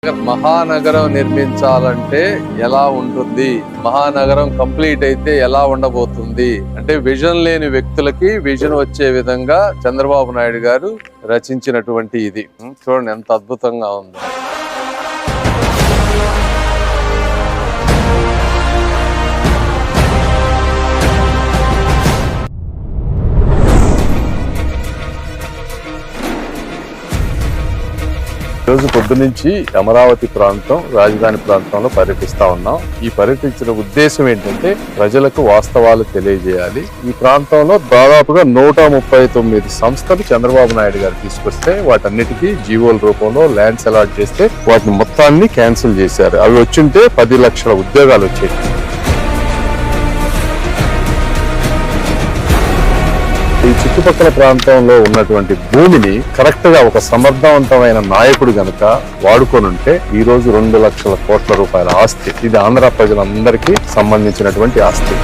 మహానగరం నిర్మించాలంటే ఎలా ఉంటుంది, మహానగరం కంప్లీట్ అయితే ఎలా ఉండబోతుంది అంటే విజన్ లేని వ్యక్తులకి విజన్ వచ్చే విధంగా చంద్రబాబు నాయుడు గారు రచించినటువంటి ఇది చూడండి ఎంత అద్భుతంగా ఉంది. రోజు పొద్దునుంచి అమరావతి ప్రాంతం, రాజధాని ప్రాంతంలో పర్యటిస్తా ఉన్నాం. ఈ పర్యటించిన ఉద్దేశం ఏంటంటే ప్రజలకు వాస్తవాలు తెలియజేయాలి. ఈ ప్రాంతంలో దాదాపుగా 139 సంస్థలు చంద్రబాబు నాయుడు గారు తీసుకొస్తే వాటన్నిటికీ జీవోల రూపంలో ల్యాండ్స్ అలాట్ చేస్తే వాటిని మొత్తాన్ని క్యాన్సిల్ చేశారు. అవి వచ్చింటే 10 లక్షల ఉద్యోగాలు వచ్చాయి. ఈ చుట్టుపక్కల ప్రాంతంలో ఉన్నటువంటి భూమిని కరెక్ట్ గా ఒక సమర్థవంతమైన నాయకుడు గనక వాడుకొనుంటే ఈ రోజు 2 లక్షల కోట్ల రూపాయల ఆస్తి, ఇది ఆంధ్ర ప్రజలందరికీ సంబంధించినటువంటి ఆస్తి.